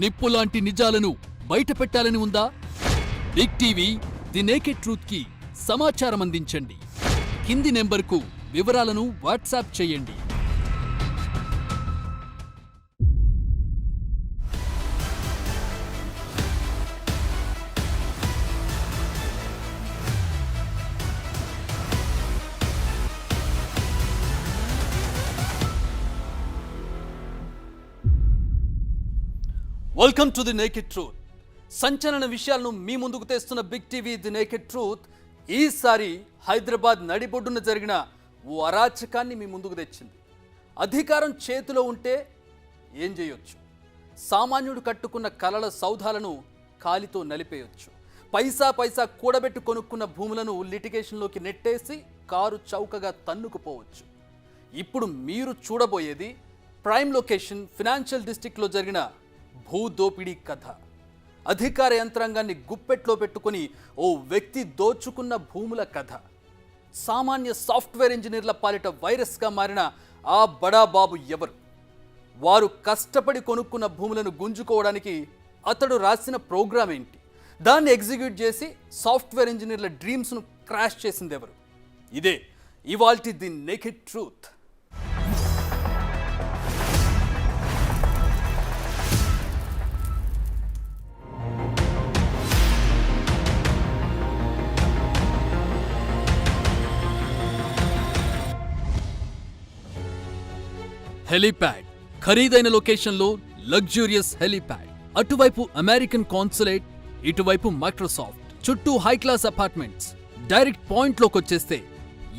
నిప్పులాంటి నిజాలను బయట పెట్టాలని ఉందా? Big TV the naked truth కి సమాచారం అందించండి. కింది నెంబర్కు వివరాలను వాట్సాప్ చేయండి. Welcome to the naked truth. సంచలన విషయాలను మీ ముందుకు తెస్తున్న Big TV the naked truth ఈసారి హైదరాబాద్ నడిబొడ్డున జరిగిన ఓ అరాచకాన్ని మీ ముందుకు తెచ్చింది. అధికారం చేతిలో ఉంటే ఏం చేయొచ్చు? సామాన్యుడు కట్టుకున్న కలల సౌధాలను కాలితో నలిపేయొచ్చు. పైసా పైసా కూడబెట్టి కొనుక్కున్న భూములను లిటిగేషన్లోకి నెట్టేసి కారు చౌకగా తన్నుకుపోవచ్చు. ఇప్పుడు మీరు చూడబోయేది ప్రైమ్ లొకేషన్ ఫినాన్షియల్ డిస్ట్రిక్ట్లో జరిగిన భూదోపిడీ కథ. అధికార యంత్రాంగాన్ని గుప్పెట్లో పెట్టుకుని ఓ వ్యక్తి దోచుకున్న భూముల కథ. సామాన్య సాఫ్ట్వేర్ ఇంజనీర్ల పాలిట వైరస్గా మారిన ఆ బడా బాబు ఎవరు? వారు కష్టపడి కొనుక్కున్న భూములను గుంజుకోవడానికి అతడు రాసిన ప్రోగ్రామ్ ఏంటి? దాన్ని ఎగ్జిక్యూట్ చేసి సాఫ్ట్వేర్ ఇంజనీర్ల డ్రీమ్స్ను క్రాష్ చేసింది ఎవరు? ఇదే ఇవాల్టి ది నేకెడ్ ట్రూత్. హెలీప్యాడ్, ఖరీదైన లొకేషన్లో లగ్జూరియస్ హెలీప్యాడ్. అటువైపు అమెరికన్ కాన్సులేట్, ఇటువైపు మైక్రోసాఫ్ట్. చుట్టూ హై క్లాస్ అపార్ట్మెంట్స్. డైరెక్ట్ పాయింట్లోకి వచ్చేస్తే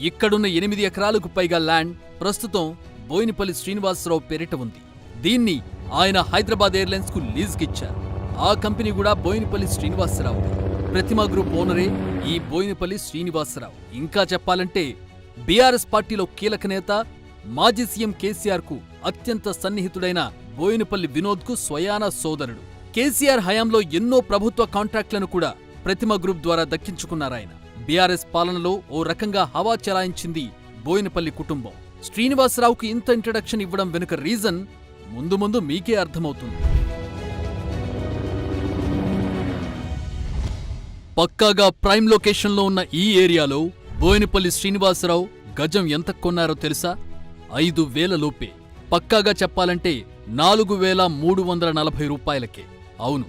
ఇక్కడున్న 8 ఎకరాలకు పైగా ల్యాండ్ ప్రస్తుతం బోయినపల్లి శ్రీనివాసరావు పేరిట ఉంది. దీన్ని ఆయన హైదరాబాద్ ఎయిర్లైన్స్ కు లీజ్కిచ్చారు. ఆ కంపెనీ కూడా బోయినపల్లి శ్రీనివాసరావు. ప్రతిమా గ్రూప్ ఓనరే ఈ బోయినపల్లి శ్రీనివాసరావు. ఇంకా చెప్పాలంటే బీఆర్ఎస్ పార్టీలో కీలక నేత, మాజీ సీఎం కేసీఆర్ కు అత్యంత సన్నిహితుడైన బోయినపల్లి వినోద్ కు స్వయాన సోదరుడు. కేసీఆర్ హయాంలో ఎన్నో ప్రభుత్వ కాంట్రాక్టులను కూడా ప్రతిమ గ్రూప్ ద్వారా దక్కించుకున్నారాయన. బీఆర్ఎస్ పాలనలో ఓ రకంగా హవా చెలాయించింది బోయినపల్లి కుటుంబం. శ్రీనివాసరావుకు ఇంత ఇంట్రడక్షన్ ఇవ్వడం వెనుక రీజన్ ముందు ముందు మీకే అర్థమవుతుంది. పక్కాగా ప్రైమ్ లొకేషన్లో ఉన్న ఈ ఏరియాలో బోయినపల్లి శ్రీనివాసరావు గజం ఎంత కొన్నారో తెలుసా? 5,000 లోపే. పక్కాగా చెప్పాలంటే 4,340 రూపాయలకే. అవును,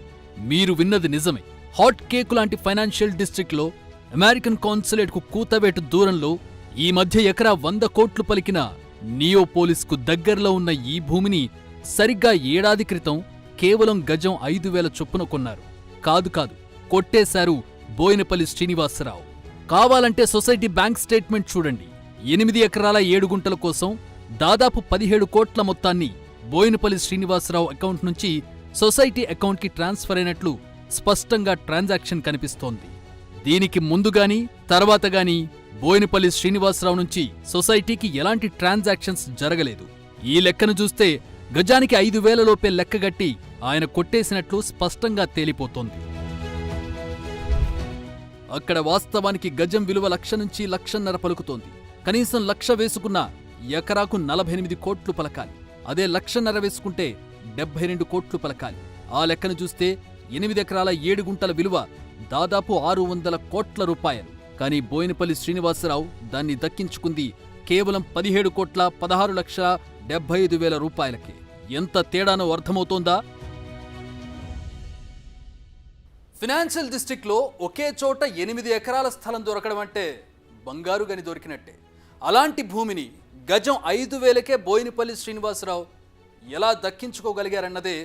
మీరు విన్నది నిజమే. హాట్ కేకు లాంటి ఫైనాన్షియల్ డిస్ట్రిక్ట్లో అమెరికన్ కాన్సులేట్ కు కూతవేటు దూరంలో ఈ మధ్య ఎకరా 100 కోట్లు పలికిన నియోపోలిస్ కు దగ్గరలో ఉన్న ఈ భూమిని సరిగ్గా ఏడాది క్రితం కేవలం గజం 5,000 చొప్పున కొన్నారు. కాదు, కొట్టేశారు బోయినపల్లి శ్రీనివాసరావు. కావాలంటే సొసైటీ బ్యాంక్ స్టేట్మెంట్ చూడండి. 8 ఎకరాల 7 గుంటల కోసం దాదాపు 17 కోట్ల మొత్తాన్ని బోయినపల్లి శ్రీనివాసరావు అకౌంట్ నుంచి సొసైటీ అకౌంట్కి ట్రాన్స్ఫర్ అయినట్లు స్పష్టంగా ట్రాన్సాక్షన్ కనిపిస్తోంది. దీనికి ముందుగాని తర్వాతగాని బోయినపల్లి శ్రీనివాసరావు నుంచి సొసైటీకి ఎలాంటి ట్రాన్సాక్షన్స్ జరగలేదు. ఈ లెక్కను చూస్తే గజానికి 5,000 లోపే లెక్కగట్టి ఆయన కొట్టేసినట్లు స్పష్టంగా తేలిపోతోంది. అక్కడ వాస్తవానికి గజం విలువ 1,00,000 నుంచి 1,50,000 పలుకుతోంది. కనీసం 1,00,000 వేసుకున్న ఎకరాకు 48 కోట్లు పలకాలి. అదే 1,50,000 వేసుకుంటే 72 కోట్లు పలకాలి. ఆ లెక్కను చూస్తే 8 ఎకరాల 7 గుంటల విలువ దాదాపు 600 కోట్ల రూపాయలు. కానీ బోయినపల్లి శ్రీనివాసరావు దాన్ని దక్కించుకుంది కేవలం 17,16,75,000 రూపాయలకే. ఎంత తేడానో అర్థమవుతోందా? ఫినాన్షియల్ డిస్ట్రిక్ట్లో ఒకే చోట 8 ఎకరాల స్థలం దొరకడం అంటే బంగారు గని దొరికినట్టే. అలాంటి భూమిని గజం 5,000కే బోయినపల్లి శ్రీనివాసరావు ఎలా దక్కించుకోగలిగారన్నదే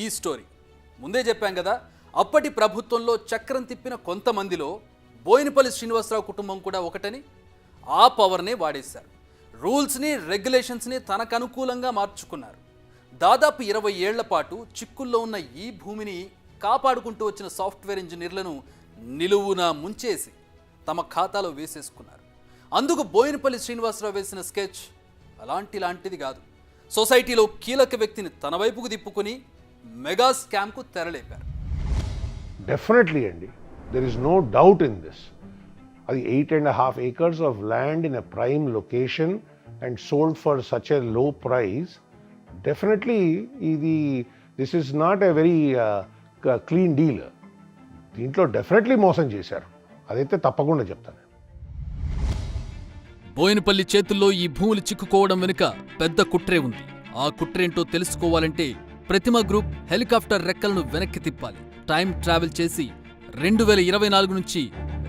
ఈ స్టోరీ. ముందే చెప్పాం కదా, అప్పటి ప్రభుత్వంలో చక్రం తిప్పిన కొంతమందిలో బోయినపల్లి శ్రీనివాసరావు కుటుంబం కూడా ఒకటని. ఆ పవర్నే వాడేశారు. రూల్స్ని, రెగ్యులేషన్స్ని తనకు అనుకూలంగా మార్చుకున్నారు. దాదాపు 20 ఏళ్ల పాటు చిక్కుల్లో ఉన్న ఈ భూమిని కాపాడుకుంటూ వచ్చిన సాఫ్ట్వేర్ ఇంజనీర్లను నిలువునా ముంచేసి తమ ఖాతాలో వేసేసుకున్నారు. అందుకు బోయినపల్లి శ్రీనివాసరావు వేసిన స్కెచ్ అలాంటిది కాదు. సొసైటీలో కీలక వ్యక్తిని తన వైపుకు తిప్పుకుని మెగా స్కామ్కు తెరలేపారు. డెఫినెట్లీ అండి, there is no doubt in this. అది 8.5 acres of land in a prime location and sold for such a low price. Definitely, this is not a very clean deal. దీంట్లో డెఫినెట్లీ మోసం చేశారు, అదైతే తప్పకుండా చెప్తాను. బోయినపల్లి చేతుల్లో ఈ భూములు చిక్కుకోవడం వెనుక పెద్ద కుట్రే ఉంది. ఆ కుట్రేంటో తెలుసుకోవాలంటే ప్రతిమ గ్రూప్ హెలికాప్టర్ రెక్కలను వెనక్కి తిప్పాలి. టైం ట్రావెల్ చేసి 2024 నుంచి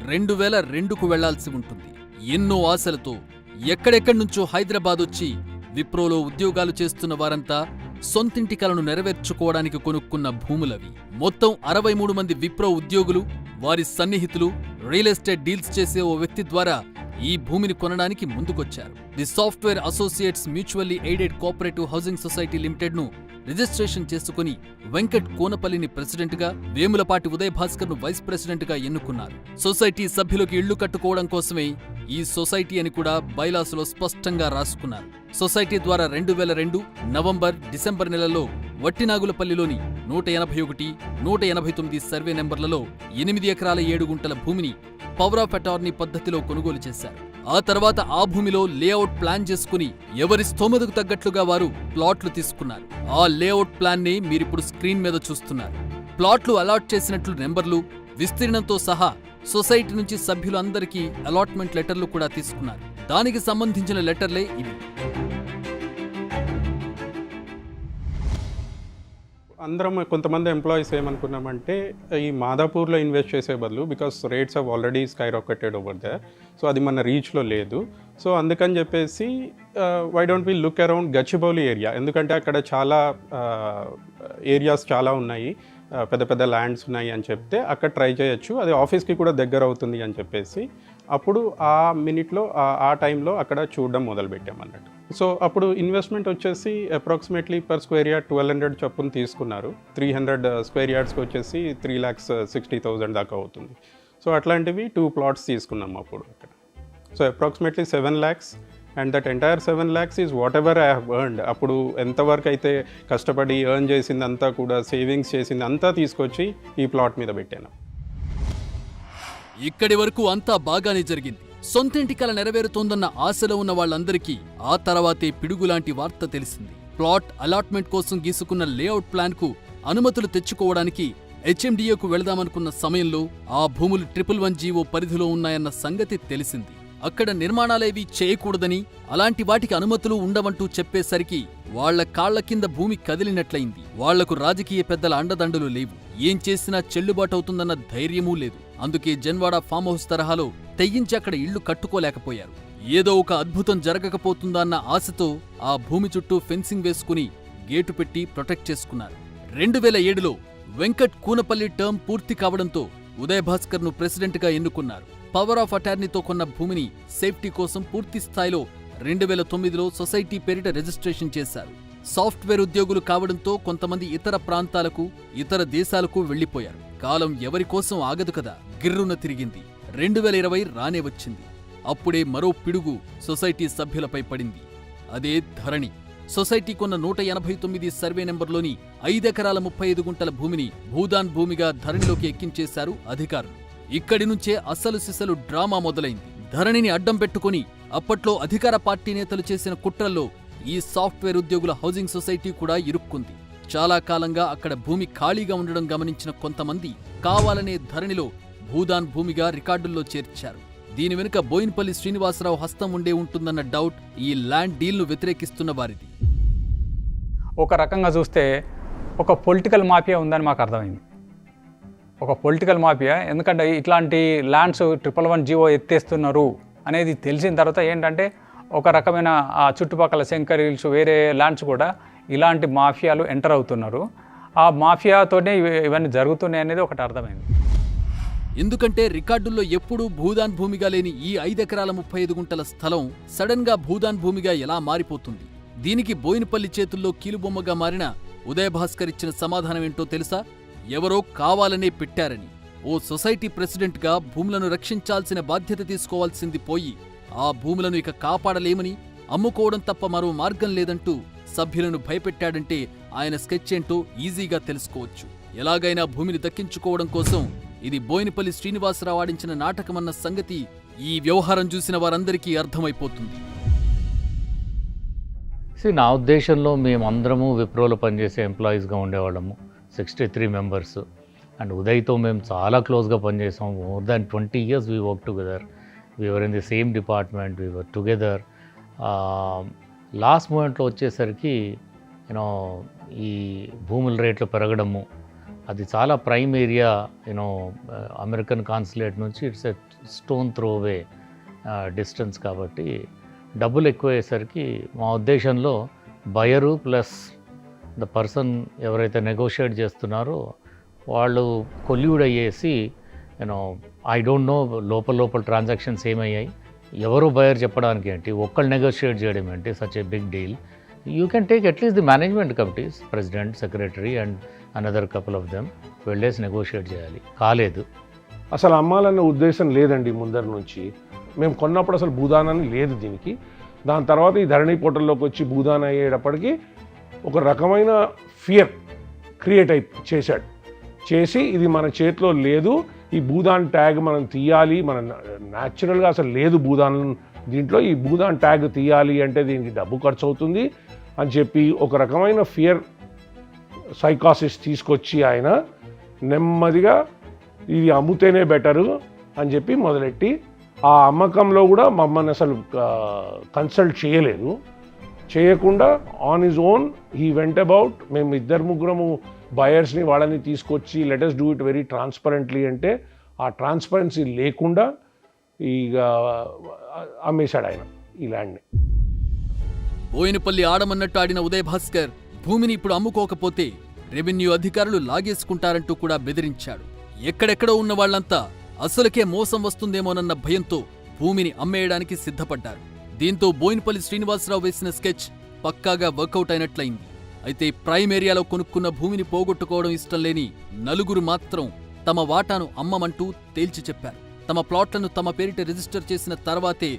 2002కు వెళ్లాల్సి ఉంటుంది. ఎన్నో ఆశలతో ఎక్కడెక్కడి నుంచో హైదరాబాద్ వచ్చి విప్రోలో ఉద్యోగాలు చేస్తున్న వారంతా సొంతింటి కలను నెరవేర్చుకోవడానికి కొనుక్కున్న భూములవి. మొత్తం 63 మంది విప్రో ఉద్యోగులు, వారి సన్నిహితులు రియల్ ఎస్టేట్ డీల్స్ చేసే ఓ వ్యక్తి ద్వారా ఈ భూమిని కొనడానికి ముందుకొచ్చారు. The software associates mutually aided cooperative housing society limited ను రిజిస్ట్రేషన్ చేసుకుని వెంకట్ కోనపల్లిని ప్రెసిడెంట్ గా, వేములపాటి ఉదయ్ భాస్కర్ ను వైస్ ప్రెసిడెంట్ గా ఎన్నుకున్నారు. సొసైటీ సభ్యులకు ఇళ్లు కట్టుకోవడం కోసమే ఈ సొసైటీ అని కూడా బైలాసులో స్పష్టంగా రాసుకున్నారు. సొసైటీ ద్వారా 2002 నవంబర్, డిసెంబర్ నెలల్లో వట్టినాగులపల్లిలోని 181, 189 సర్వే నెంబర్లలో 8 ఎకరాల 7 గుంటల భూమిని పవర్ ఆఫ్ అటార్నీ పద్ధతిలో కొనుగోలు చేశారు. ఆ తర్వాత ఆ భూమిలో లేఅవుట్ ప్లాన్ చేసుకుని ఎవరి స్తోమతకు తగ్గట్లుగా వారు ప్లాట్లు తీసుకున్నారు. ఆ లేఅవుట్ ప్లాన్ ని మీరిప్పుడు స్క్రీన్ మీద చూస్తున్నారు. ప్లాట్లు అలాట్ చేసినట్లు నెంబర్లు, విస్తీర్ణంతో సహా సొసైటీ నుంచి సభ్యులు అందరికీ అలాట్మెంట్ లెటర్లు కూడా తీసుకున్నారు. దానికి సంబంధించిన లెటర్లే ఇవి. అందరం కొంతమంది ఎంప్లాయీస్ ఏమనుకున్నామంటే ఈ మాదాపూర్లో ఇన్వెస్ట్ చేసే బదులు, because rates of already sky rocketed over they, so అది మన రీచ్లో లేదు. సో అందుకని చెప్పేసి why don't we look around Gachibowli area, ఎందుకంటే అక్కడ చాలా ఏరియాస్ చాలా ఉన్నాయి, పెద్ద పెద్ద ల్యాండ్స్ ఉన్నాయి అని చెప్తే అక్కడ ట్రై చేయొచ్చు, అది ఆఫీస్కి కూడా దగ్గర అవుతుంది అని చెప్పేసి అప్పుడు ఆ మినిట్లో ఆ టైంలో అక్కడ చూడడం మొదలుపెట్టామన్నట్టు. సో అప్పుడు ఇన్వెస్ట్మెంట్ వచ్చేసి అప్రాక్సిమేట్లీ పర్ స్క్వేర్ యార్డ్ 1200 చొప్పున తీసుకున్నారు. 300 స్క్వేర్ యార్డ్స్కి వచ్చేసి 3,60,000 దాకా అవుతుంది. సో అట్లాంటివి 2 ప్లాట్స్ తీసుకున్నాం అప్పుడు అక్కడ. So approximately 7 lakhs, and that entire 7 lakhs is what ever I have earned. అప్పుడు ఎంతవరకు అయితే కష్టపడి ఎర్న్ చేసిందంతా కూడా, సేవింగ్స్ చేసింది అంతా తీసుకొచ్చి ఈ ప్లాట్ మీద పెట్టాను. ఇక్కడి వరకు అంతా బాగానే జరిగింది. సొంతింటి కల నెరవేరుతోందన్న ఆశలో ఉన్న వాళ్ళందరికీ ఆ తర్వాతే పిడుగులాంటి వార్త తెలిసింది. ప్లాట్ అలాట్మెంట్ కోసం గీసుకున్న లేఅవుట్ ప్లాన్ కు అనుమతులు తెచ్చుకోవడానికి HMDAకు వెళదామనుకున్న సమయంలో ఆ భూములు 111 జీవో పరిధిలో ఉన్నాయన్న సంగతి తెలిసింది. అక్కడ నిర్మాణాలేవీ చేయకూడదని, అలాంటి వాటికి అనుమతులు ఉండవంటూ చెప్పేసరికి వాళ్ల కాళ్ల కింద భూమి కదిలినట్లయింది. వాళ్లకు రాజకీయ పెద్దల అండదండలు లేవు, ఏం చేసినా చెల్లుబాటవుతుందన్న ధైర్యమూ లేదు. అందుకే జన్వాడ ఫామ్ హౌస్ తరహాలో తెగించి అక్కడ ఇళ్లు కట్టుకోలేకపోయారు. ఏదో ఒక అద్భుతం జరగకపోతుందా అన్న ఆశతో ఆ భూమి చుట్టూ ఫెన్సింగ్ వేసుకుని గేటు పెట్టి ప్రొటెక్ట్ చేసుకున్నారు. 2007లో వెంకట్ కూనపల్లి టర్మ్ పూర్తి కావడంతో ఉదయ్ భాస్కర్ ను ప్రెసిడెంట్ గా ఎన్నుకున్నారు. పవర్ ఆఫ్ అటార్నీతో కొన్న భూమిని సేఫ్టీ కోసం పూర్తి స్థాయిలో 2009లో సొసైటీ పేరిట రిజిస్ట్రేషన్ చేశారు. సాఫ్ట్వేర్ ఉద్యోగులు కావడంతో కొంతమంది ఇతర ప్రాంతాలకు, ఇతర దేశాలకు వెళ్లిపోయారు. కాలం ఎవరి కోసం ఆగదు కదా, గిర్రున తిరిగింది. 2020 రానే వచ్చింది. అప్పుడే మరో పిడుగు సొసైటీ సభ్యులపై పడింది. అదే ధరణి. సొసైటీ కొన్న 189 సర్వే నెంబర్లోని 5 ఎకరాల 35 గుంటల భూమిని భూదాన్ భూమిగా ధరణిలోకి ఎక్కించేశారు అధికారులు. ఇక్కడి నుంచే అసలు సిసలు డ్రామా మొదలైంది. ధరణిని అడ్డం పెట్టుకుని అప్పట్లో అధికార పార్టీ నేతలు చేసిన కుట్రల్లో ఈ సాఫ్ట్వేర్ ఉద్యోగుల హౌసింగ్ సొసైటీ కూడా ఇరుక్కుంది. చాలా కాలంగా అక్కడ భూమి ఖాళీగా ఉండడం గమనించిన కొంతమంది కావాలనే ధరణిలో భూదాన్ భూమిగా రికార్డుల్లో చేర్చారు. దీని వెనుక బోయినపల్లి శ్రీనివాసరావు హస్తం ఉండే ఉంటుందన్న డౌట్ ఈ ల్యాండ్ డీల్ను వ్యతిరేకిస్తున్న వారిది. ఒక రకంగా చూస్తే ఒక పొలిటికల్ మాఫియా ఉందని మాకు అర్థమైంది. ఒక పొలిటికల్ మాఫియా, ఎందుకంటే ఇట్లాంటి ల్యాండ్స్ 111 జీవో ఎత్తేస్తున్నారు అనేది తెలిసిన తర్వాత ఏంటంటే ఒక రకమైన ఆ చుట్టుపక్కల శంకర్ హిల్స్, వేరే ల్యాండ్స్ కూడా ఇలాంటి మాఫియాలు ఎంటర్ అవుతున్నారు. ఆ మాఫియాతోనే ఇవన్నీ జరుగుతున్నాయి అనేది ఒకటి అర్థమైంది. ఎందుకంటే రికార్డుల్లో ఎప్పుడూ భూదాన్ భూమిగా లేని ఈ 5 ఎకరాల 35 గుంటల స్థలం సడన్ గా భూదాన్ భూమిగా ఎలా మారిపోతుంది? దీనికి బోయినపల్లి చేతుల్లో కీలుబొమ్మగా మారిన ఉదయ్ భాస్కర్ ఇచ్చిన సమాధానమేంటో తెలుసా? ఎవరో కావాలనే పెట్టారని. ఓ సొసైటీ ప్రెసిడెంట్గా భూములను రక్షించాల్సిన బాధ్యత తీసుకోవాల్సింది పోయి ఆ భూములను ఇక కాపాడలేమని, అమ్ముకోవడం తప్ప మరో మార్గం లేదంటూ సభ్యులను భయపెట్టాడంటే ఆయన స్కెచ్ ఏంటో ఈజీగా తెలుసుకోవచ్చు. ఎలాగైనా భూమిని దక్కించుకోవడం కోసం ఇది బోయినపల్లి శ్రీనివాసరావు ఆడించిన నాటకమన్న సంగతి ఈ వ్యవహారం చూసిన వారందరికీ అర్థమైపోతుంది. నా ఉద్దేశంలో మేమందరము విప్రోలో పనిచేసే ఎంప్లాయీస్గా ఉండేవాళ్ళము, 63 మెంబర్స్. అండ్ ఉదయ్తో మేము చాలా క్లోజ్గా పనిచేసాం. More than 20 years we work together. We are in the same department, we are together. Last మూమెంట్లో వచ్చేసరికి యూనో ఈ భూముల రేట్లు పెరగడము, అది చాలా prime area, you know American consulate నుంచి it's a stone throw away distance. కాబట్టి డబ్బులు ఎక్కువయ్యేసరికి మా ఉద్దేశంలో బయరు ప్లస్ ద పర్సన్ ఎవరైతే నెగోషియేట్ చేస్తున్నారో వాళ్ళు కొల్యూడ్ అయ్యేసి, యూనో ఐ డోంట్ నో లోపల ట్రాన్సాక్షన్స్ ఏమయ్యాయి, ఎవరు బయర్ చెప్పడానికి ఏంటి, ఒక్కళ్ళు నెగోషియేట్ చేయడం ఏంటి, such a big deal. You can take at least the management committees, president, secretary and another couple of them వెళ్ళేసి నెగోషియేట్ చేయాలి. కాలేదు. అసలు అమ్మాలన్న ఉద్దేశం లేదండి ముందర నుంచి. మేము కొన్నప్పుడు అసలు భూదానాన్ని లేదు దీనికి. దాని తర్వాత ఈ ధరణి పోర్టల్లోకి వచ్చి భూదాన అయ్యేటప్పటికి ఒక రకమైన ఫియర్ క్రియేట్ చేశాడు. చేసి ఇది మన చేతిలో లేదు, ఈ భూదాన్ ట్యాగ్ మనం తీయాలి, మనం న్యాచురల్గా అసలు లేదు భూదానం దీంట్లో, ఈ భూదాన్ ట్యాగ్ తీయాలి అంటే దీనికి డబ్బు ఖర్చు అవుతుంది అని చెప్పి ఒక రకమైన ఫియర్ సైకాసిస్ తీసుకొచ్చి ఆయన నెమ్మదిగా ఇది అమ్ముతేనే బెటరు అని చెప్పి మొదలెట్టి, ఆ అమ్మకంలో కూడా మమ్మల్ని అసలు కన్సల్ట్ చేయకుండా on his own he went about. మేము 2-3 బయర్స్ని వాళ్ళని తీసుకొచ్చి let us do it very transparently అంటే ఆ ట్రాన్స్పరెన్సీ లేకుండా ఇక అమ్మేశాడు ఆయన ఈ ల్యాండ్ని. బోయినపల్లి ఆడమన్నట్టు ఆడిన ఉదయ్ భాస్కర్ భూమిని ఇప్పుడు అమ్ముకోకపోతే రెవెన్యూ అధికారులు లాగేసుకుంటారంటూ కూడా బెదిరించాడు. ఎక్కడెక్కడో ఉన్న వాళ్లంతా అసలుకే మోసం వస్తుందేమోనన్న భయంతో భూమిని అమ్మేయడానికి సిద్ధపడ్డారు. దీంతో బోయినపల్లి శ్రీనివాసరావు వేసిన స్కెచ్ పక్కాగా వర్కౌట్ అయినట్లయింది. అయితే ప్రైమ్ ఏరియాలో కొనుక్కున్న భూమిని పోగొట్టుకోవడం ఇష్టం లేని నలుగురు మాత్రం తమ వాటాను అమ్మమంటూ తేల్చి చెప్పారు. తమ ప్లాట్లను తమ పేరిట రిజిస్టర్ చేసిన తర్వాతే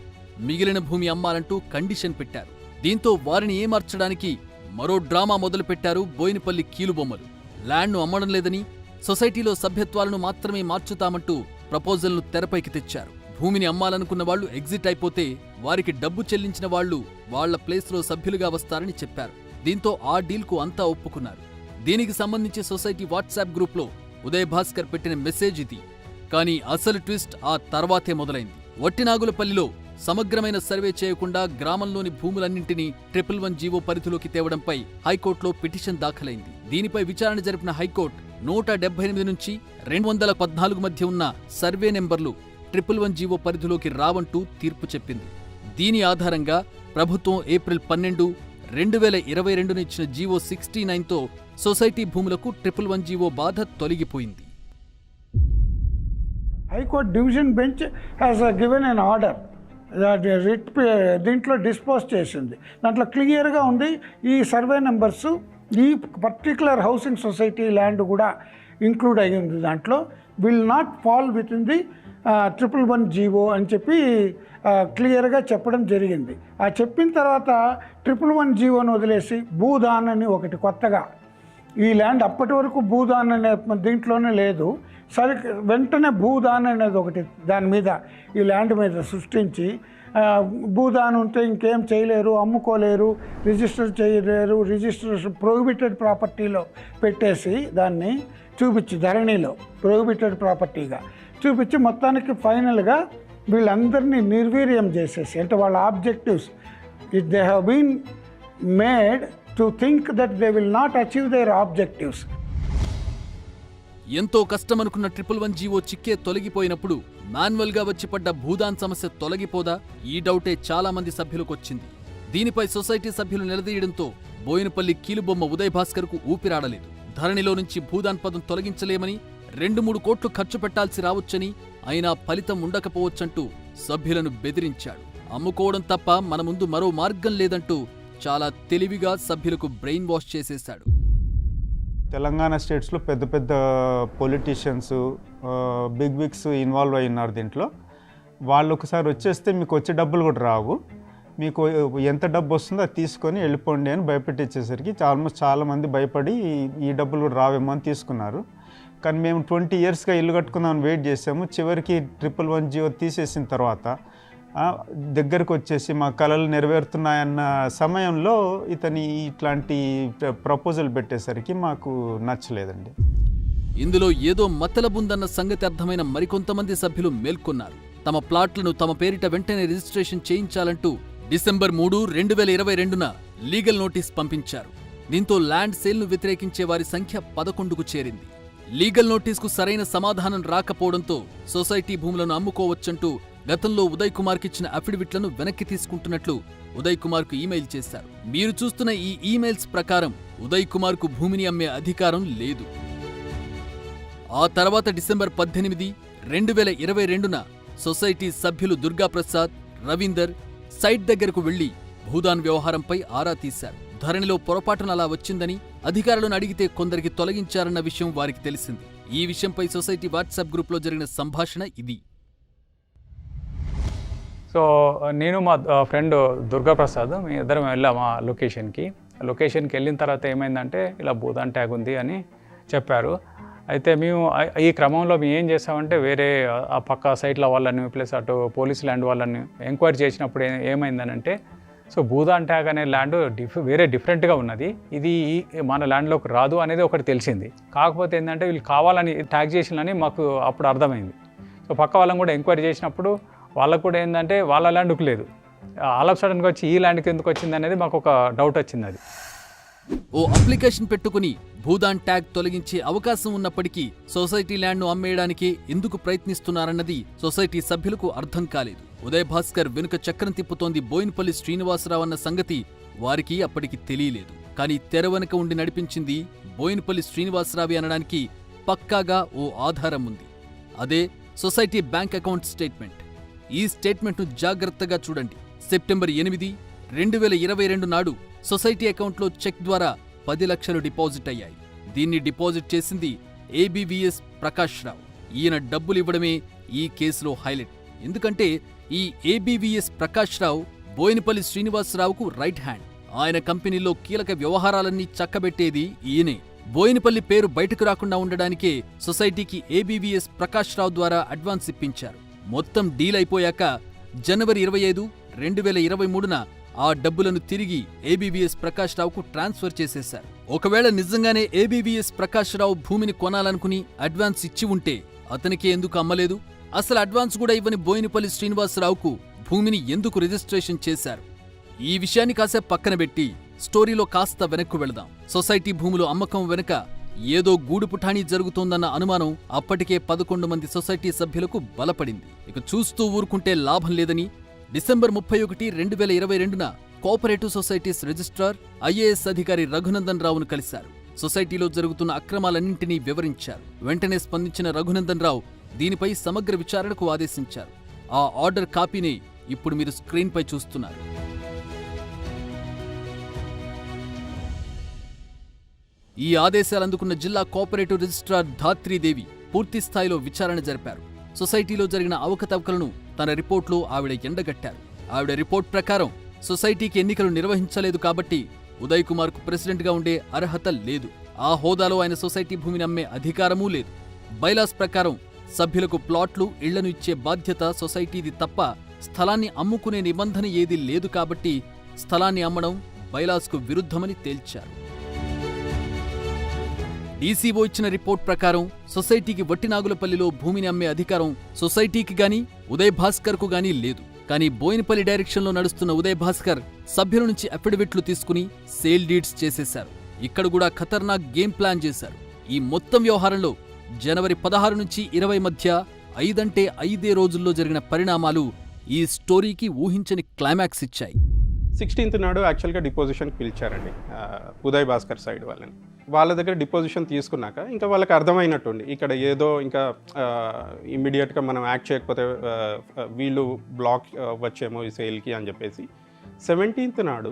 మిగిలిన భూమి అమ్మాలంటూ కండిషన్ పెట్టారు. దీంతో వారిని ఏమార్చడానికి మరో డ్రామా మొదలుపెట్టారు బోయినపల్లి కీలుబొమ్మలు. ల్యాండ్ను అమ్మడం లేదని, సొసైటీలో సభ్యత్వాలను మాత్రమే మార్చుతామంటూ ప్రపోజల్ను తెరపైకి తెచ్చారు. భూమిని అమ్మాలనుకున్న వాళ్లు ఎగ్జిట్ అయిపోతే వారికి డబ్బు చెల్లించిన వాళ్లు వాళ్ల ప్లేస్లో సభ్యులుగా వస్తారని చెప్పారు. దీంతో ఆ డీల్కు అంతా ఒప్పుకున్నారు. దీనికి సంబంధించి సొసైటీ వాట్సాప్ గ్రూప్లో ఉదయ్ భాస్కర్ పెట్టిన మెసేజ్ ఇది. కానీ అసలు ట్విస్ట్ ఆ తర్వాతే మొదలైంది. వట్టినాగులపల్లిలో సమగ్రమైన సర్వే చేయకుండా గ్రామంలోని భూములన్నింటినీ 111 జీవో పరిధిలోకి తేవడంపై హైకోర్టులో పిటిషన్ దాఖలైంది. దీనిపై విచారణ జరిపిన హైకోర్టు 178 నుంచి 214 మధ్య ఉన్న సర్వే నెంబర్లు 111 జీవో పరిధిలోకి రావంటూ తీర్పు చెప్పింది. దీని ఆధారంగా ప్రభుత్వం ఏప్రిల్ 12, 2022 ఇచ్చిన జీవో 69తో సొసైటీ భూములకు 111 జీవో బాధ తొలగిపోయింది. High court division bench has given an order writ దీంట్లో డిస్పోజ్ చేసింది. దాంట్లో క్లియర్గా ఉంది ఈ సర్వే నెంబర్స్ ఈ పర్టికులర్ హౌసింగ్ సొసైటీ ల్యాండ్ కూడా ఇంక్లూడ్ అయ్యింది. దాంట్లో will not fall within the 111 GO అని చెప్పి క్లియర్గా చెప్పడం జరిగింది. ఆ చెప్పిన తర్వాత 111 జీవోని వదిలేసి భూదాన్ అని ఒకటి కొత్తగా, ఈ ల్యాండ్ అప్పటి వరకు భూదాన్ అనే దీంట్లోనే లేదు, సరే వెంటనే భూదాన్ అనేది ఒకటి దాని మీద ఈ ల్యాండ్ మీద సృష్టించి భూదాన్ ఉంటే ఇంకేం చేయలేరు, అమ్ముకోలేరు, రిజిస్టర్ చేయలేరు, రిజిస్ట్రేషన్ ప్రొహిబిటెడ్ ప్రాపర్టీలో పెట్టేసి దాన్ని చూపించి ధరణిలో ప్రొహిబిటెడ్ ప్రాపర్టీగా చూపించి మొత్తానికి ఫైనల్గా వీళ్ళందరినీ నిర్వీర్యం చేసేసి, అంటే వాళ్ళ objectives they have been made to think that they will not achieve their objectives. ఎంతో కష్టమనుకున్న 111 జీవో చిక్కే తొలగిపోయినప్పుడు మాన్యువల్గా వచ్చి పడ్డ భూదాన్ సమస్య తొలగిపోదా? ఈ డౌటే చాలా మంది సభ్యులకొచ్చింది. దీనిపై సొసైటీ సభ్యులు నిలదీయడంతో బోయినపల్లి కీలుబొమ్మ ఉదయ్ భాస్కర్కు ఊపిరాడలేదు. ధరణిలో నుంచి భూదాన్ పదం తొలగించలేమని, 2-3 కోట్లు ఖర్చు పెట్టాల్సి రావచ్చని, అయినా ఫలితం ఉండకపోవచ్చంటూ సభ్యులను బెదిరించాడు. అమ్ముకోవడం తప్ప మన ముందు మరో మార్గం లేదంటూ చాలా తెలివిగా సభ్యులకు బ్రెయిన్ వాష్ చేసేశాడు. తెలంగాణ స్టేట్స్లో పెద్ద పెద్ద పొలిటీషియన్స్, బిగ్ విగ్స్ ఇన్వాల్వ్ అయి ఉన్నారు దీంట్లో. వాళ్ళు ఒకసారి వచ్చేస్తే మీకు వచ్చే డబ్బులు కూడా రావు, మీకు ఎంత డబ్బు వస్తుందో అది తీసుకొని వెళ్ళిపోండి అని భయపెట్టించేసరికి ఆల్మోస్ట్ చాలామంది భయపడి ఈ డబ్బులు కూడా రావేమో అని తీసుకున్నారు. కానీ మేము 20 yearsగా ఇల్లు కట్టుకుందామని వెయిట్ చేసాము. చివరికి 111 జీవో తీసేసిన తర్వాత దగ్గరకు వచ్చేసి మా కళలు నెరవేరుతున్నాయన్న సమయంలో ఇతని ఇట్లాంటి ప్రపోజల్ పెట్టేసరికి మాకు నచ్చలేదండి. ఇందులో ఏదో మతలబుందన్న సంగతి అర్థమైన మరికొంతమంది సభ్యులు మేల్కొన్నారు. తమ ప్లాట్లను తమ పేరిట వెంటనే రిజిస్ట్రేషన్ చేయించాలంటూ డిసెంబర్ 3, 2022న లీగల్ నోటీస్ పంపించారు. దీంతో ల్యాండ్ సేల్ను వ్యతిరేకించే వారి సంఖ్య 11కు చేరింది. లీగల్ నోటీస్కు సరైన సమాధానం రాకపోవడంతో సొసైటీ భూములను అమ్ముకోవచ్చంటూ గతంలో ఉదయ్ కుమార్కిచ్చిన అఫిడవిట్లను వెనక్కి తీసుకుంటున్నట్లు ఉదయ్ కుమార్కు ఈమెయిల్ చేశారు. మీరు చూస్తున్న ఈ ఈమెయిల్స్ ప్రకారం ఉదయ్ కుమార్కు భూమిని అమ్మే అధికారం లేదు. ఆ తర్వాత డిసెంబర్ 18, 2022న సొసైటీ సభ్యులు దుర్గాప్రసాద్, రవీందర్ సైట్ దగ్గరకు వెళ్లి భూదాన్ వ్యవహారంపై ఆరా తీశారు. ధరణిలో పొరపాటున అలా వచ్చిందని అధికారులను అడిగితే కొందరికి తొలగించారన్న విషయం వారికి తెలిసింది. ఈ విషయంపై సొసైటీ వాట్సాప్ గ్రూప్లో జరిగిన సంభాషణ ఇది. సో నేను మా ఫ్రెండ్ దుర్గాప్రసాద్ మీ ఇద్దరం వెళ్ళాము ఆ లొకేషన్కి వెళ్ళిన తర్వాత ఏమైందంటే ఇలా భూదాన్ ట్యాగ్ ఉంది అని చెప్పారు. అయితే మేము ఈ క్రమంలో మేము ఏం చేసామంటే వేరే ఆ పక్క సైట్ల వాళ్ళని ప్లస్ అటు పోలీస్ ల్యాండ్ వాళ్ళని ఎంక్వైరీ చేసినప్పుడు ఏమైందనంటే సో భూదాన్ ట్యాగ్ అనే ల్యాండ్ వేరే డిఫరెంట్గా ఉన్నది, ఇది మన ల్యాండ్లోకి రాదు అనేది ఒకటి తెలిసింది. కాకపోతే ఏంటంటే వీళ్ళు కావాలని ట్యాగ్ చేసినని మాకు అప్పుడు అర్థమైంది. సో పక్క వాళ్ళని కూడా ఎంక్వైరీ చేసినప్పుడు వాళ్ళకు కూడా ఏంటంటే వాళ్ళ ల్యాండ్కి లేదు, ఆల్ ఆఫ్ సడన్గా వచ్చి ఈ ల్యాండ్కి ఎందుకు వచ్చింది అనేది మాకు ఒక డౌట్ వచ్చింది. అది ఓ అప్లికేషన్ పెట్టుకుని భూదాన్ ట్యాగ్ తొలగించే అవకాశం ఉన్నప్పటికీ సొసైటీ ల్యాండ్ను అమ్మేయడానికి ఎందుకు ప్రయత్నిస్తున్నారన్నది సొసైటీ సభ్యులకు అర్థం కాలేదు. ఉదయ్ భాస్కర్ వెనుక చక్రం తిప్పుతోంది బోయినపల్లి శ్రీనివాసరావు అన్న సంగతి వారికి అప్పటికి తెలియలేదు. కానీ తెర వెనుక ఉండి నడిపించింది బోయినపల్లి శ్రీనివాసరావు అనడానికి పక్కాగా ఓ ఆధారం ఉంది. అదే సొసైటీ బ్యాంక్ అకౌంట్ స్టేట్మెంట్. ఈ స్టేట్మెంట్ను జాగ్రత్తగా చూడండి. సెప్టెంబర్ 8, 2022 నాడు సొసైటీ అకౌంట్లో చెక్ ద్వారా 10 లక్షలు డిపాజిట్ అయ్యాయి. దీన్ని డిపాజిట్ చేసింది ఏబీవీఎస్ ప్రకాష్ రావు. ఈయన డబ్బులు ఇవ్వడమే ఈ కేసులో హైలైట్. ఎందుకంటే ఈ ఏబీవీఎస్ ప్రకాష్ రావు బోయినపల్లి శ్రీనివాసరావుకు రైట్ హ్యాండ్. ఆయన కంపెనీలో కీలక వ్యవహారాలన్నీ చక్కబెట్టేది ఈయనే. బోయినపల్లి పేరు బయటకు రాకుండా ఉండడానికే సొసైటీకి ఏబీవీఎస్ ప్రకాష్ రావు ద్వారా అడ్వాన్స్ ఇప్పించారు. మొత్తం డీల్ అయిపోయాక జనవరి 25, 2023న ఆ డబ్బులను తిరిగి ఏబీవీఎస్ ప్రకాష్ రావుకు ట్రాన్స్ఫర్ చేసేశారు. ఒకవేళ నిజంగానే ఏబీవీఎస్ ప్రకాష్ రావు భూమిని కొనాలనుకుని అడ్వాన్స్ ఇచ్చి ఉంటే అతనికి ఎందుకు అమ్మలేదు? అసలు అడ్వాన్స్ కూడా ఇవ్వని బోయినపల్లి శ్రీనివాసరావుకు భూమిని ఎందుకు రిజిస్ట్రేషన్ చేశారు? ఈ విషయాన్ని కాసేపు పక్కన పెట్టి స్టోరీలో కాస్త వెనక్కు వెళదాం. సొసైటీ భూములు అమ్మకం వెనుక ఏదో గూడుపుఠాణీ జరుగుతోందన్న అనుమానం అప్పటికే 11 మంది సొసైటీ సభ్యులకు బలపడింది. ఇక చూస్తూ ఊరుకుంటే లాభం లేదని డిసెంబర్ 31, 2022న కోఆపరేటివ్ సొసైటీస్ రిజిస్ట్రార్, ఐఏఎస్ అధికారి రఘునందన్ రావును కలిశారు. సొసైటీలో జరుగుతున్న అక్రమాలన్నింటినీ వివరించారు. వెంటనే స్పందించిన రఘునందన్ రావు దీనిపై సమగ్ర విచారణకు ఆదేశించారు. ఆ ఆర్డర్ కాపీని ఇప్పుడు మీరు స్క్రీన్పై చూస్తున్నారు. ఈ ఆదేశాలు అందుకున్న జిల్లా కోఆపరేటివ్ రిజిస్ట్రార్ ధాత్రీదేవి పూర్తి స్థాయిలో విచారణ జరిపారు. సొసైటీలో జరిగిన అవకతవకలను తన రిపోర్ట్లో ఆవిడ ఎండగట్టారు. ఆవిడ రిపోర్ట్ ప్రకారం సొసైటీకి ఎన్నికలు నిర్వహించలేదు కాబట్టి ఉదయ్ కుమార్కు ప్రెసిడెంట్గా ఉండే అర్హత లేదు. ఆ హోదాలో ఆయన సొసైటీ భూమిని అమ్మే అధికారమూ లేదు. బైలాస్ ప్రకారం సభ్యులకు ప్లాట్లు, ఇళ్లను ఇచ్చే బాధ్యత సొసైటీది తప్ప స్థలాన్ని అమ్ముకునే నిబంధన ఏదీ లేదు కాబట్టి స్థలాన్ని అమ్మడం బైలాస్కు విరుద్ధమని తేల్చారు. డీసీఓ ఇచ్చిన రిపోర్ట్ ప్రకారం సొసైటీకి వట్టినాగులపల్లిలో భూమిని అమ్మే అధికారం సొసైటీకి గాని ఉదయ్ భాస్కర్కు గానీ లేదు. కానీ బోయినపల్లి డైరెక్షన్లో నడుస్తున్న ఉదయ్ భాస్కర్ సభ్యుల నుంచి అఫిడవిట్లు తీసుకుని సేల్ డీడ్స్ చేసేశారు. ఇక్కడ కూడా ఖతర్నాక్ గేమ్ ప్లాన్ చేశారు. ఈ మొత్తం వ్యవహారంలో జనవరి 16 నుంచి 20 మధ్య 5 అంటే 5 రోజుల్లో జరిగిన పరిణామాలు ఈ స్టోరీకి ఊహించని క్లైమాక్స్ ఇచ్చాయి. 16th నాడు యాక్చువల్గా డిపోజిషన్కి పిలిచారండి ఉదయ్ భాస్కర్ సైడ్ వాళ్ళని. వాళ్ళ దగ్గర డిపోజిషన్ తీసుకున్నాక ఇంకా వాళ్ళకి అర్థమైనట్టుండి ఇక్కడ ఏదో ఇంకా ఇమ్మీడియట్గా మనం యాక్ట్ చేయకపోతే వీళ్ళు బ్లాక్ వచ్చేమో ఈ సేల్కి అని చెప్పేసి 17th నాడు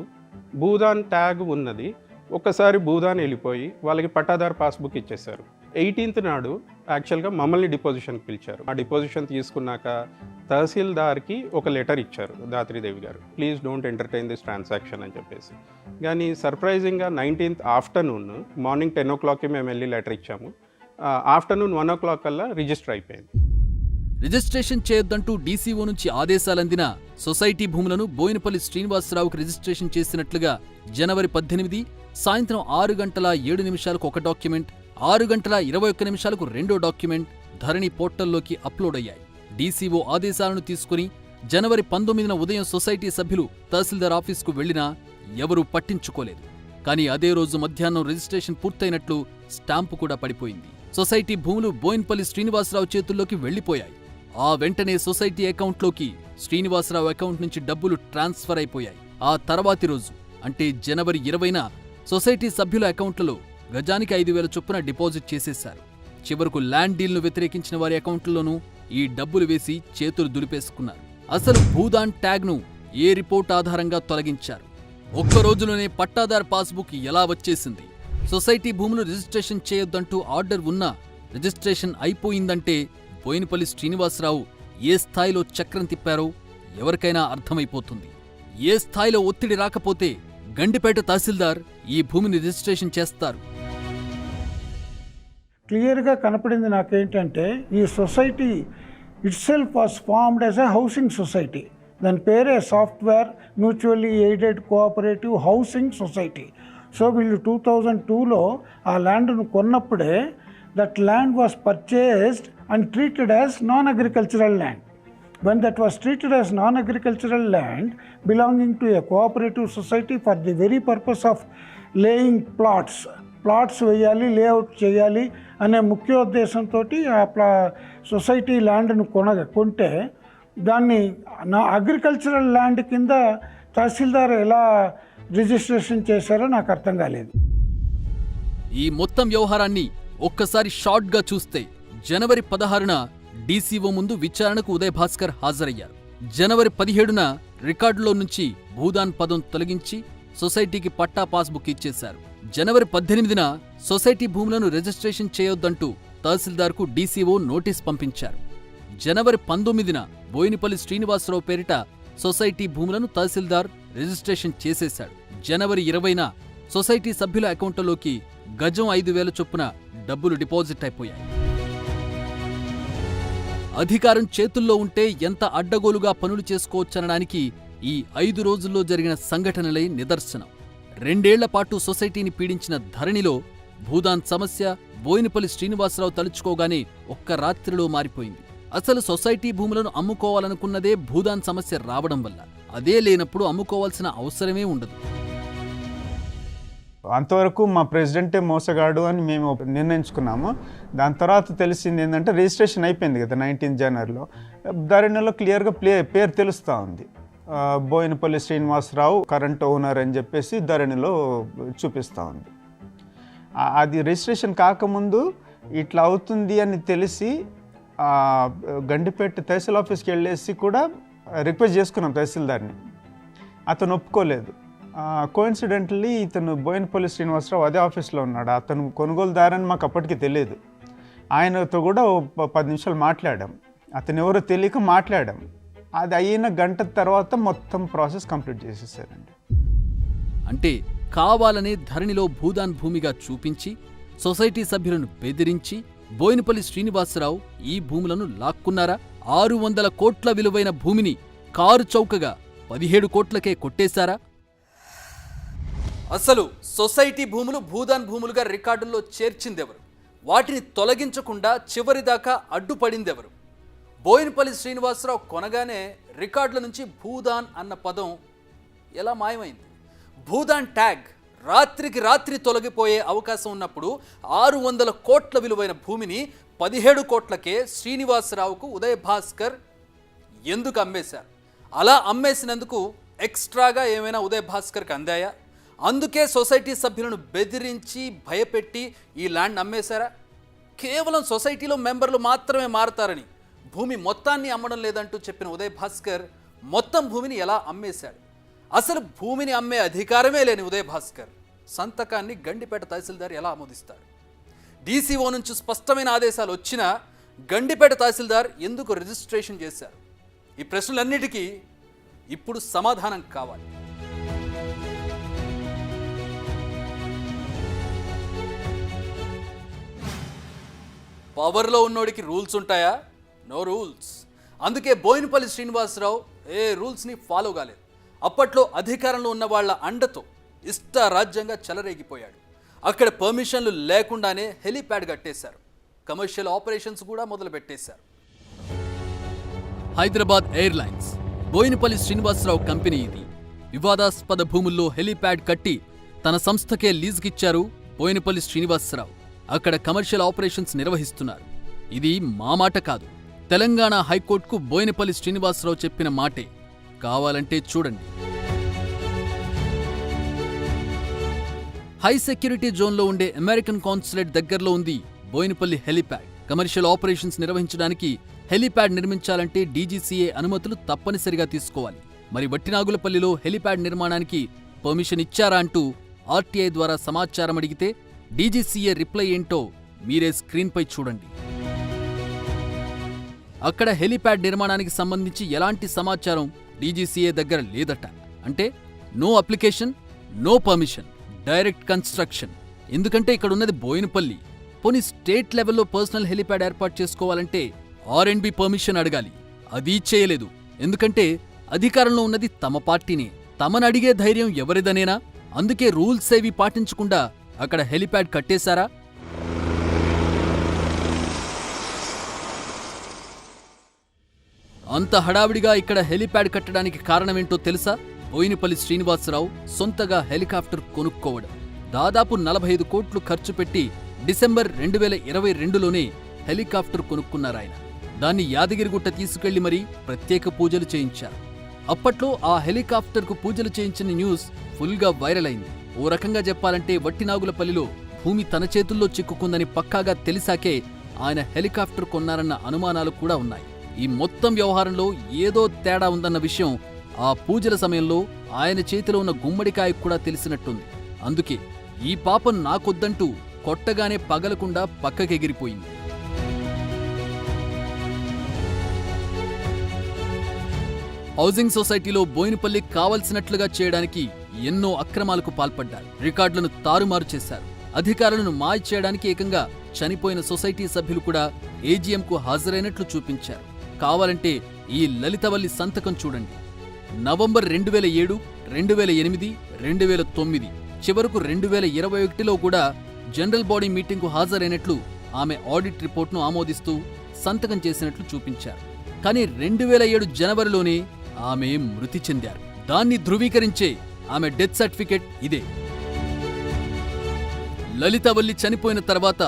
భూదాన్ ట్యాగ్ ఉన్నది ఒక్కసారి భూదాన్ వెళ్ళిపోయి వాళ్ళకి పట్టాదారు పాస్బుక్ ఇచ్చేశారు. 18th నాడు యాక్చువల్గా మమ్మల్ని డిపోజిషన్కి పిలిచారు. ఆ డిపోజిషన్ తీసుకున్నాక తహసీల్దార్కి ఒక లెటర్ ఇచ్చారు ధాత్రీదేవి గారు, please don't entertain this transaction అని చెప్పేసి. కానీ సర్ప్రైజింగ్గా 19th ఆఫ్టర్నూన్ మార్నింగ్ 10 o'clockకి మేము వెళ్ళి లెటర్ ఇచ్చాము. ఆఫ్టర్నూన్ 1 o'clock కల్లా రిజిస్టర్ అయిపోయింది. రిజిస్ట్రేషన్ చేయొద్దంటూ డీసీఓ నుంచి ఆదేశాలందిన సొసైటీ భూములను బోయినపల్లి శ్రీనివాసరావుకు రిజిస్ట్రేషన్ చేసినట్లుగా జనవరి 18 సాయంత్రం 6:07 ఒక డాక్యుమెంట్, 6:21 రెండో డాక్యుమెంట్ ధరణి పోర్టల్లోకి అప్లోడ్ అయ్యాయి. డీసీఓ ఆదేశాలను తీసుకుని జనవరి 19 ఉదయం సొసైటీ సభ్యులు తహసీల్దార్ ఆఫీసుకు వెళ్లినా ఎవరూ పట్టించుకోలేదు. కానీ అదే రోజు మధ్యాహ్నం రిజిస్ట్రేషన్ పూర్తయినట్లు స్టాంపు కూడా పడిపోయింది. సొసైటీ భూములు బోయినపల్లి శ్రీనివాసరావు చేతుల్లోకి వెళ్లిపోయాయి. ఆ వెంటనే సొసైటీ అకౌంట్లోకి శ్రీనివాసరావు అకౌంట్ నుంచి డబ్బులు ట్రాన్స్ఫర్ అయిపోయాయి. ఆ తర్వాతి రోజు అంటే జనవరి 20న సొసైటీ సభ్యుల అకౌంట్లలో గజానికి 5,000 చొప్పున డిపాజిట్ చేసేశారు. చివరకు ల్యాండ్ డీల్ను వ్యతిరేకించిన వారి అకౌంట్లలోనూ ఈ డబ్బులు వేసి చేతులు దులిపేసుకున్నారు. అసలు భూదాన్ ట్యాగ్ను ఏ రిపోర్ట్ ఆధారంగా తొలగించారు? ఒక్క రోజులోనే పట్టాదార్ పాస్బుక్ ఎలా వచ్చేసింది? సొసైటీ భూములు రిజిస్ట్రేషన్ చేయొద్దంటూ ఆర్డర్ ఉన్నా రిజిస్ట్రేషన్ అయిపోయిందంటే బోయినపల్లి శ్రీనివాసరావు ఏ స్థాయిలో చక్రం తిప్పారో ఎవరికైనా అర్థమైపోతుంది. ఏ స్థాయిలో ఒత్తిడి రాకపోతే గండిపేట తహసీల్దార్ ఈ భూమిని రిజిస్ట్రేషన్ చేస్తారు. క్లియర్గా కనపడింది నాకేంటంటే ఈ society itself was formed as a housing society. దాని పేరే software mutually aided cooperative housing society. So వీళ్ళు 2002లో ఆ ల్యాండ్ను కొన్నప్పుడే that land was purchased and treated as non-agricultural land. When that was treated as non-agricultural land belonging to a cooperative society for the very purpose of laying plots వేయాలి, layout చేయాలి అనే ముఖ్యోద్దేశంతో ఆ society ల్యాండ్ను కొంటే దాన్ని agricultural land కింద తహసీల్దార్ ఎలా registration చేశారో నాకు అర్థం కాలేదు. ఈ మొత్తం వ్యవహారాన్ని ఒక్కసారి షార్ట్గా చూస్తే జనవరి 16న డీసీఓ ముందు విచారణకు ఉదయ్ భాస్కర్ హాజరయ్యారు. జనవరి 17న రికార్డులో నుంచి భూదాన్ పదం తొలగించి సొసైటీకి పట్టా పాస్బుక్ ఇచ్చేశారు. జనవరి 18న సొసైటీ భూములను రిజిస్ట్రేషన్ చేయొద్దంటూ తహసీల్దార్కు డీసీఓ నోటీస్ పంపించారు. జనవరి 19న బోయినపల్లి శ్రీనివాసరావు పేరిట సొసైటీ భూములను తహసీల్దార్ రిజిస్ట్రేషన్ చేసేశాడు. జనవరి 20న సొసైటీ సభ్యుల అకౌంట్లోకి గజం 5,000 చొప్పున డబ్బులు డిపాజిట్ అయిపోయాయి. అధికారం చేతుల్లో ఉంటే ఎంత అడ్డగోలుగా పనులు చేసుకోవచ్చనడానికి ఈ 5 రోజుల్లో జరిగిన సంఘటనలే నిదర్శనం. 2 ఏళ్ల పాటు సొసైటీని పీడించిన ధరణిలో భూదాన్ సమస్య బోయినపల్లి శ్రీనివాసరావు తలుచుకోగానే ఒక్క రాత్రిలో మారిపోయింది. అసలు సొసైటీ భూములను అమ్ముకోవాలనుకున్నదే భూదాన్ సమస్య రావడం వల్ల. అదే లేనప్పుడు అమ్ముకోవాల్సిన అవసరమే ఉండదు. అంతవరకు మా ప్రెసిడెంటే మోసగాడు అని మేము నిర్ణయించుకున్నాము. దాని తర్వాత తెలిసింది ఏంటంటే రిజిస్ట్రేషన్ అయిపోయింది కదా 19 జనవరిలో. ధరణిలో క్లియర్గా పేరు తెలుస్తూ ఉంది. బోయినపల్లి శ్రీనివాసరావు కరెంట్ ఓనర్ అని చెప్పేసి ధరణిలో చూపిస్తూ ఉంది. అది రిజిస్ట్రేషన్ కాకముందు ఇట్లా అవుతుంది అని తెలిసి గండిపేట తహసీల్ ఆఫీస్కి వెళ్ళేసి కూడా రిక్వెస్ట్ చేసుకున్నాం తహసీల్దార్ని. అతను ఒప్పుకోలేదు. కోఇన్సిడెంట్లీ ఇతను బోయినపల్లి శ్రీనివాసరావు అదే ఆఫీస్లో ఉన్నాడు. అతను కొనుగోలుదారని మాకు అప్పటికి తెలియదు. ఆయనతో కూడా 10 నిమిషాలు మాట్లాడాం. అతను ఎవరో తెలియక మాట్లాడాం. అది అయిన గంట తర్వాత మొత్తం ప్రాసెస్ కంప్లీట్ చేసేసారండి. అంటే కావాలనే ధరణిలో భూదాన్ భూమిగా చూపించి సొసైటీ సభ్యులను బెదిరించి బోయినపల్లి శ్రీనివాసరావు ఈ భూములను లాక్కున్నారా? 600 కోట్ల విలువైన భూమిని కారు చౌకగా 17 కోట్లకే కొట్టేశారా? అసలు సొసైటీ భూములు భూదాన్ భూములుగా రికార్డుల్లో చేర్చిందెవరు? వాటిని తొలగించకుండా చివరిదాకా అడ్డుపడిందెవరు? బోయినపల్లి శ్రీనివాసరావు కొనగానే రికార్డుల నుంచి భూదాన్ అన్న పదం ఎలా మాయమైంది? భూదాన్ ట్యాగ్ రాత్రికి రాత్రి తొలగిపోయే అవకాశం ఉన్నప్పుడు 600 కోట్ల విలువైన భూమిని 17 కోట్లకే శ్రీనివాసరావుకు ఉదయ్ భాస్కర్ ఎందుకు అమ్మేశారు? అలా అమ్మేసినందుకు ఎక్స్ట్రాగా ఏమైనా ఉదయ్ భాస్కర్కి అందాయా? అందుకే సొసైటీ సభ్యులను బెదిరించి భయపెట్టి ఈ ల్యాండ్ అమ్మేశారా? కేవలం సొసైటీలో మెంబర్లు మాత్రమే మారతారని భూమి మొత్తాన్ని అమ్మడం లేదంటూ చెప్పిన ఉదయ్ భాస్కర్ మొత్తం భూమిని ఎలా అమ్మేశాడు? అసలు భూమిని అమ్మే అధికారమే లేని ఉదయ్ భాస్కర్ సంతకాన్ని గండిపేట తహసీల్దార్ ఎలా ఆమోదిస్తాడు? డీసీఓ నుంచి స్పష్టమైన ఆదేశాలు వచ్చినా గండిపేట తహసీల్దార్ ఎందుకు రిజిస్ట్రేషన్ చేశారు? ఈ ప్రశ్నలన్నిటికీ ఇప్పుడు సమాధానం కావాలి. పవర్లో ఉన్నోడికి రూల్స్ ఉంటాయా? No rules. అందుకే బోయినపల్లి శ్రీనివాసరావు ఏ రూల్స్ని ఫాలో కాలేదు. అప్పట్లో అధికారంలో ఉన్న వాళ్ళ అండతో ఇష్టారాజ్యంగా చెలరేగిపోయాడు. అక్కడ పర్మిషన్లు లేకుండానే హెలీప్యాడ్ కట్టేశారు. కమర్షియల్ ఆపరేషన్స్ కూడా మొదలుపెట్టేశారు. హైదరాబాద్ ఎయిర్లైన్స్ బోయినపల్లి శ్రీనివాసరావు కంపెనీ ఇది. వివాదాస్పద భూముల్లో హెలీప్యాడ్ కట్టి తన సంస్థకే లీజుకిచ్చారు బోయినపల్లి శ్రీనివాసరావు. అక్కడ కమర్షియల్ ఆపరేషన్స్ నిర్వహిస్తున్నారు. ఇది మా మాట కాదు, తెలంగాణ హైకోర్టుకు బోయినపల్లి శ్రీనివాసరావు చెప్పిన మాటే. కావాలంటే చూడండి. హై సెక్యూరిటీ జోన్లో ఉండే అమెరికన్ కాన్సులేట్ దగ్గరలో ఉంది బోయినపల్లి హెలీప్యాడ్. కమర్షియల్ ఆపరేషన్స్ నిర్వహించడానికి హెలీప్యాడ్ నిర్మించాలంటే డీజీసీఏ అనుమతులు తప్పనిసరిగా తీసుకోవాలి. మరి వట్టినాగులపల్లిలో హెలీప్యాడ్ నిర్మాణానికి పర్మిషన్ ఇచ్చారా అంటూ ఆర్టీఐ ద్వారా సమాచారం అడిగితే డీజీసీఏ రిప్లై ఏంటో మీరే స్క్రీన్పై చూడండి. అక్కడ హెలీప్యాడ్ నిర్మాణానికి సంబంధించి ఎలాంటి సమాచారం డీజీసీఏ దగ్గర లేదట. అంటే no application, no permission, direct construction. ఎందుకంటే ఇక్కడ ఉన్నది బోయినపల్లి. పోనీ స్టేట్ లెవెల్లో పర్సనల్ హెలీప్యాడ్ ఏర్పాటు చేసుకోవాలంటే R&B పర్మిషన్ అడగాలి. అది చేయలేదు. ఎందుకంటే అధికారంలో ఉన్నది తమ పార్టీనే. తమను అడిగే ధైర్యం ఎవరిదనేనా? అందుకే రూల్స్ ఏవి పాటించకుండా అక్కడ హెలీప్యాడ్ కట్టేశారా? అంత హడావిడిగా ఇక్కడ హెలీప్యాడ్ కట్టడానికి కారణమేంటో తెలుసా? బోయినపల్లి శ్రీనివాసరావు సొంతగా హెలికాప్టర్ కొనుక్కోవడం. దాదాపు 45 కోట్లు ఖర్చు పెట్టి డిసెంబర్ 2022లోనే హెలికాప్టర్ కొనుక్కున్నారాయన. దాన్ని యాదగిరిగుట్ట తీసుకెళ్లి మరీ ప్రత్యేక పూజలు చేయించారు. అప్పట్లో ఆ హెలికాప్టర్కు పూజలు చేయించిన న్యూస్ ఫుల్గా వైరల్ అయింది. ఓ రకంగా చెప్పాలంటే వట్టినాగులపల్లిలో భూమి తన చేతుల్లో చిక్కుకుందని పక్కాగా తెలిసాకే ఆయన హెలికాప్టర్ కొన్నారన్న అనుమానాలు కూడా ఉన్నాయి. ఈ మొత్తం వ్యవహారంలో ఏదో తేడా ఉందన్న విషయం ఆ పూజల సమయంలో ఆయన చేతిలో ఉన్న గుమ్మడికాయ కూడా తెలిసినట్టుంది. అందుకే ఈ పాపం నాకొద్దంటూ కొట్టగానే పగలకుండా పక్కకెగిరిపోయింది. హౌసింగ్ సొసైటీలో బోయినపల్లి కావలసినట్లుగా చేయడానికి ఎన్నో అక్రమాలకు పాల్పడ్డారు. రికార్డులను తారుమారు చేశారు. అధికారులను మాయ చేయడానికి ఏకంగా చనిపోయిన సొసైటీ సభ్యులు కూడా ఏజీఎంకు హాజరైనట్లు చూపించారు. కావాలంటే ఈ లలితవల్లి సంతకం చూడండి. నవంబర్ 2007, 2008, 2009 చివరకు 2021లో కూడా జనరల్ బాడీ మీటింగ్కు హాజరైనట్లు ఆమె ఆడిట్ రిపోర్ట్ను ఆమోదిస్తూ సంతకం చేసినట్లు చూపించారు. కానీ 2007 జనవరిలోనే ఆమె మృతి చెందారు. దాన్ని ధృవీకరించే ఆమె డెత్ సర్టిఫికెట్ ఇదే. లలితవల్లి చనిపోయిన తర్వాత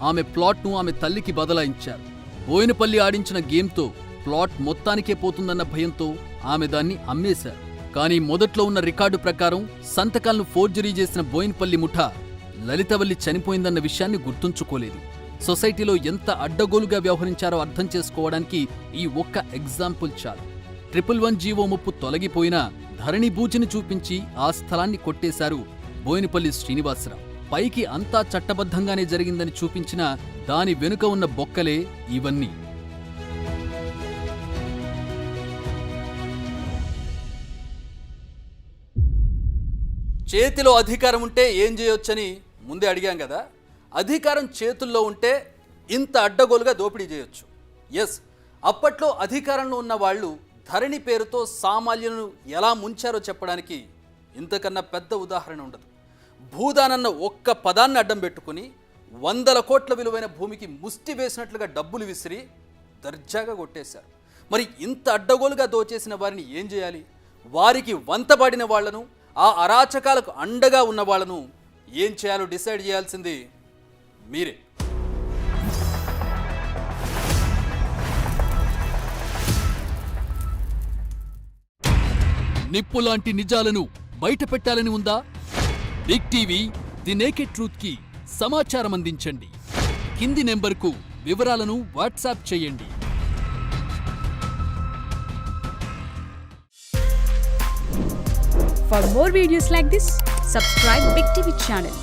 ఆమె ప్లాట్ను ఆమె తల్లికి బదలాయించారు. బోయినపల్లి ఆడించిన గేమ్తో ప్లాట్ మొత్తానికే పోతుందన్న భయంతో ఆమె దాన్ని అమ్మేశారు. కానీ మొదట్లో ఉన్న రికార్డు ప్రకారం సంతకాలను ఫోర్జరీ చేసిన బోయినపల్లి ముఠా లలితవల్లి చనిపోయిందన్న విషయాన్ని గుర్తుంచుకోలేదు. సొసైటీలో ఎంత అడ్డగోలుగా వ్యవహరించారో అర్థం చేసుకోవడానికి ఈ ఒక్క ఎగ్జాంపుల్ చాలు. 111 జీవో ముప్పు తొలగిపోయినా ధరణి బూచిని చూపించి ఆ స్థలాన్ని కొట్టేశారు బోయినపల్లి శ్రీనివాసరావు. పైకి అంతా చట్టబద్ధంగానే జరిగిందని చూపించినా దాని వెనుక ఉన్న బొక్కలే ఇవన్నీ. చేతిలో అధికారం ఉంటే ఏం చేయొచ్చని ముందే అడిగాం కదా. అధికారం చేతుల్లో ఉంటే ఇంత అడ్డగోలుగా దోపిడీ చేయొచ్చు. ఎస్, అప్పట్లో అధికారంలో ఉన్న వాళ్ళు ధరణి పేరుతో సామాన్యులను ఎలా ముంచారో చెప్పడానికి ఇంతకన్నా పెద్ద ఉదాహరణ ఉండదు. భూదానన్న ఒక్క పదాన్ని అడ్డం పెట్టుకుని 100 కోట్ల విలువైన భూమికి ముష్టి వేసినట్లుగా డబ్బులు విసిరి దర్జాగా కొట్టేశారు. మరి ఇంత అడ్డగోలుగా దోచేసిన వారిని ఏం చేయాలి? వారికి వంతబడిన వాళ్లను, ఆ అరాచకాలకు అండగా ఉన్న వాళ్లను ఏం చేయాలో డిసైడ్ చేయాల్సింది మీరే. నిప్పులాంటి నిజాలను బయట పెట్టాలని ఉందా? Big TV the naked truth కి సమాచారం అందించండి. కింది నెంబర్కు వివరాలను వాట్సాప్ చేయండి. For more videos like this, subscribe Big TV channel.